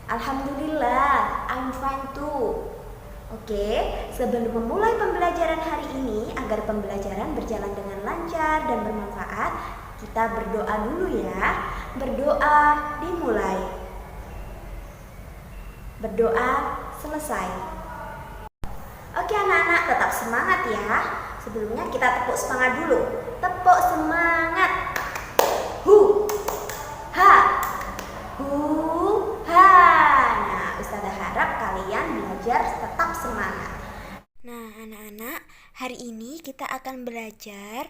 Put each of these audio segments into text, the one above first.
Alhamdulillah, I'm fine too. Oke, sebelum memulai pembelajaran hari ini, agar pembelajaran berjalan dengan lancar dan bermanfaat, kita berdoa dulu ya. Berdoa dimulai. Berdoa selesai. Oke anak-anak, tetap semangat ya. Sebelumnya kita tepuk semangat dulu. Tepuk semangat. Hu, ha, hu, ha. Nah, Ustazah harap kalian belajar tetap semangat. Nah, anak-anak, hari ini kita akan belajar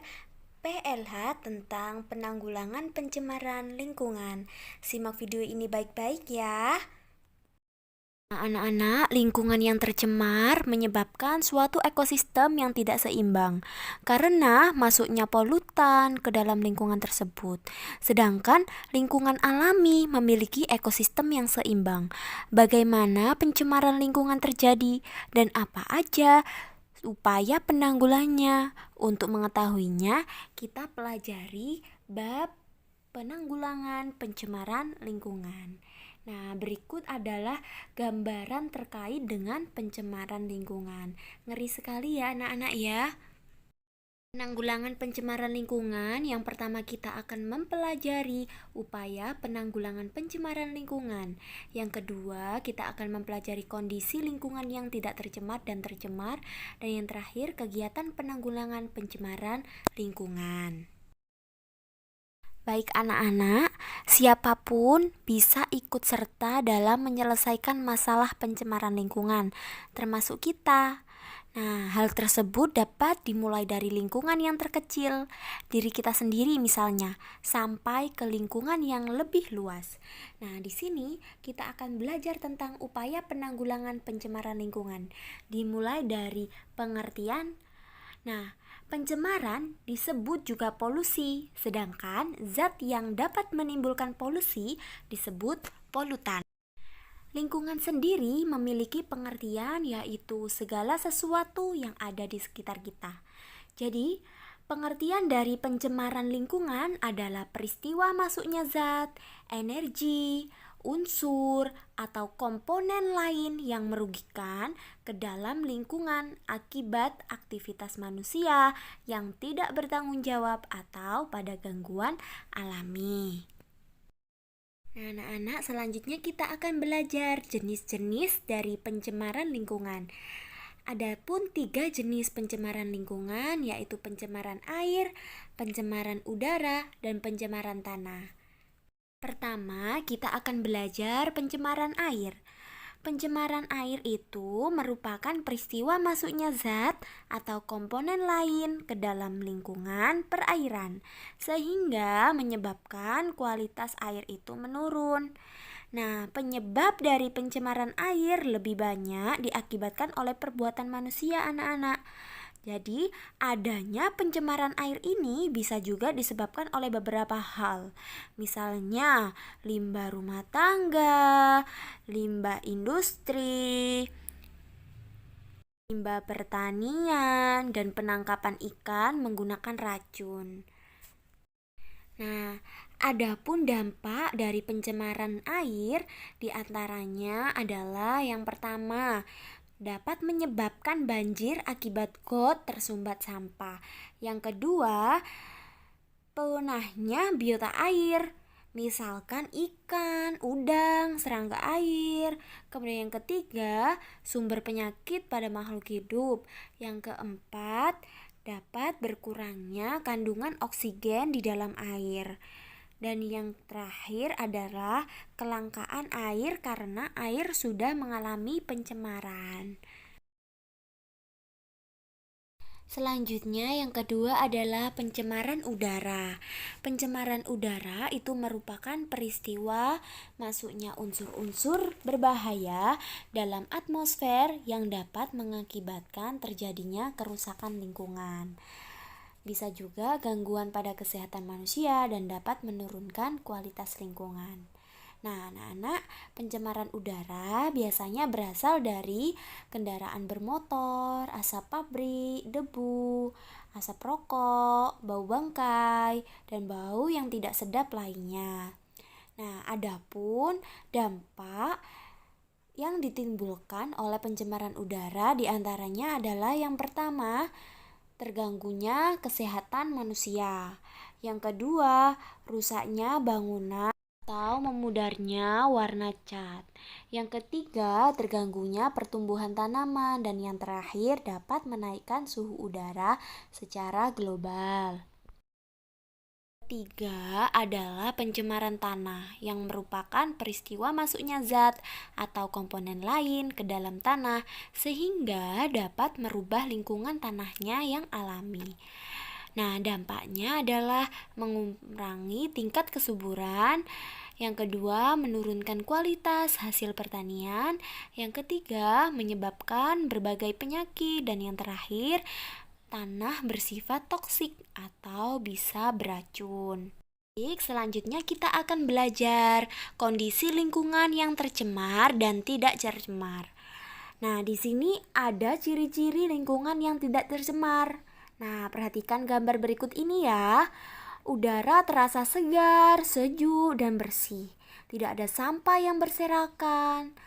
PLH tentang penanggulangan pencemaran lingkungan. Simak video ini baik-baik ya. Anak-anak, lingkungan yang tercemar menyebabkan suatu ekosistem yang tidak seimbang karena masuknya polutan ke dalam lingkungan tersebut. Sedangkan lingkungan alami memiliki ekosistem yang seimbang. Bagaimana pencemaran lingkungan terjadi dan apa aja upaya penanggulangannya? Untuk mengetahuinya, kita pelajari bab penanggulangan pencemaran lingkungan. Nah, berikut adalah gambaran terkait dengan pencemaran lingkungan. Ngeri sekali ya anak-anak ya. Penanggulangan pencemaran lingkungan, yang pertama kita akan mempelajari upaya penanggulangan pencemaran lingkungan. Yang kedua, kita akan mempelajari kondisi lingkungan yang tidak tercemar dan tercemar. Dan yang terakhir, kegiatan penanggulangan pencemaran lingkungan. Baik anak-anak, siapapun bisa ikut serta dalam menyelesaikan masalah pencemaran lingkungan, termasuk kita. Nah, hal tersebut dapat dimulai dari lingkungan yang terkecil, diri kita sendiri misalnya, sampai ke lingkungan yang lebih luas. Nah, di sini kita akan belajar tentang upaya penanggulangan pencemaran lingkungan, dimulai dari pengertian. Nah, pencemaran disebut juga polusi, sedangkan zat yang dapat menimbulkan polusi disebut polutan. Lingkungan sendiri memiliki pengertian, yaitu segala sesuatu yang ada di sekitar kita. Jadi, pengertian dari pencemaran lingkungan adalah peristiwa masuknya zat, energi, unsur, atau komponen lain yang merugikan ke dalam lingkungan akibat aktivitas manusia yang tidak bertanggung jawab atau pada gangguan alami. Nah, anak-anak, selanjutnya kita akan belajar jenis-jenis dari pencemaran lingkungan. Adapun 3 jenis pencemaran lingkungan, yaitu pencemaran air, pencemaran udara, dan pencemaran tanah. Pertama, kita akan belajar pencemaran air. Pencemaran air itu merupakan peristiwa masuknya zat atau komponen lain ke dalam lingkungan perairan, sehingga menyebabkan kualitas air itu menurun. Nah, penyebab dari pencemaran air lebih banyak diakibatkan oleh perbuatan manusia, anak-anak. Jadi, adanya pencemaran air ini bisa juga disebabkan oleh beberapa hal. Misalnya, limbah rumah tangga, limbah industri, limbah pertanian, dan penangkapan ikan menggunakan racun. Nah, adapun dampak dari pencemaran air diantaranya adalah yang pertama, dapat menyebabkan banjir akibat got tersumbat sampah. Yang kedua, punahnya biota air, misalkan ikan, udang, serangga air. Kemudian yang ketiga, sumber penyakit pada makhluk hidup. Yang keempat, dapat berkurangnya kandungan oksigen di dalam air. Dan yang terakhir adalah kelangkaan air karena air sudah mengalami pencemaran. Selanjutnya yang kedua adalah pencemaran udara. Pencemaran udara itu merupakan peristiwa masuknya unsur-unsur berbahaya dalam atmosfer yang dapat mengakibatkan terjadinya kerusakan lingkungan. Bisa juga gangguan pada kesehatan manusia dan dapat menurunkan kualitas lingkungan. Nah, anak-anak, pencemaran udara biasanya berasal dari kendaraan bermotor, asap pabrik, debu, asap rokok, bau bangkai, dan bau yang tidak sedap lainnya. Nah, adapun dampak yang ditimbulkan oleh pencemaran udara diantaranya adalah yang pertama, terganggunya kesehatan manusia. Yang kedua, rusaknya bangunan atau memudarnya warna cat. Yang ketiga, terganggunya pertumbuhan tanaman. Dan yang terakhir, dapat menaikkan suhu udara secara global. Ketiga adalah pencemaran tanah yang merupakan peristiwa masuknya zat atau komponen lain ke dalam tanah sehingga dapat merubah lingkungan tanahnya yang alami. Nah, dampaknya adalah mengurangi tingkat kesuburan. Yang kedua, menurunkan kualitas hasil pertanian. Yang ketiga, menyebabkan berbagai penyakit. Dan yang terakhir, tanah bersifat toksik atau bisa beracun. Baik, selanjutnya kita akan belajar kondisi lingkungan yang tercemar dan tidak tercemar. Nah, di sini ada ciri-ciri lingkungan yang tidak tercemar. Nah, perhatikan gambar berikut ini ya. Udara terasa segar, sejuk, dan bersih. Tidak ada sampah yang berserakan.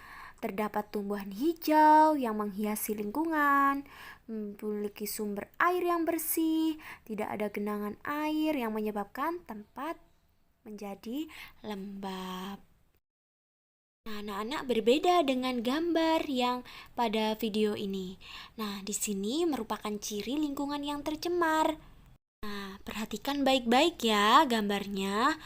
Terdapat tumbuhan hijau yang menghiasi lingkungan, memiliki sumber air yang bersih, tidak ada genangan air yang menyebabkan tempat menjadi lembab. Nah, anak-anak berbeda dengan gambar yang pada video ini. Nah, di sini merupakan ciri lingkungan yang tercemar. Nah, perhatikan baik-baik ya gambarnya.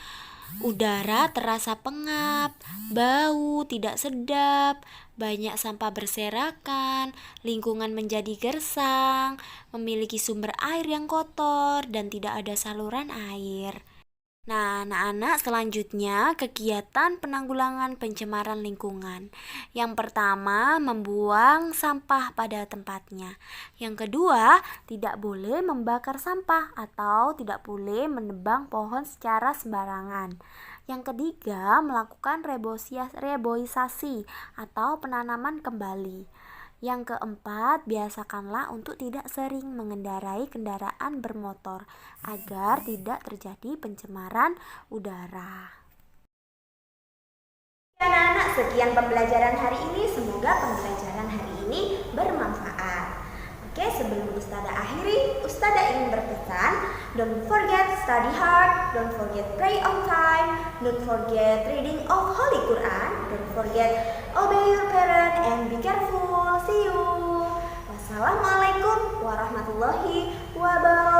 Udara terasa pengap, bau tidak sedap, banyak sampah berserakan, lingkungan menjadi gersang, memiliki sumber air yang kotor, dan tidak ada saluran air. Nah, anak-anak, selanjutnya kegiatan penanggulangan pencemaran lingkungan. Yang pertama, membuang sampah pada tempatnya. Yang kedua, tidak boleh membakar sampah atau tidak boleh menebang pohon secara sembarangan. Yang ketiga, melakukan reboisasi atau penanaman kembali. Yang keempat, biasakanlah untuk tidak sering mengendarai kendaraan bermotor agar tidak terjadi pencemaran udara. Anak-anak, sekian pembelajaran hari ini. Semoga pembelajaran hari ini bermanfaat. Oke, sebelum Ustazah akhiri, Ustazah ingin berpesan, don't forget study hard, don't forget pray on time, don't forget reading of Holy Quran, don't forget obey your parent and be careful. See you. Wassalamualaikum warahmatullahi wabarakatuh.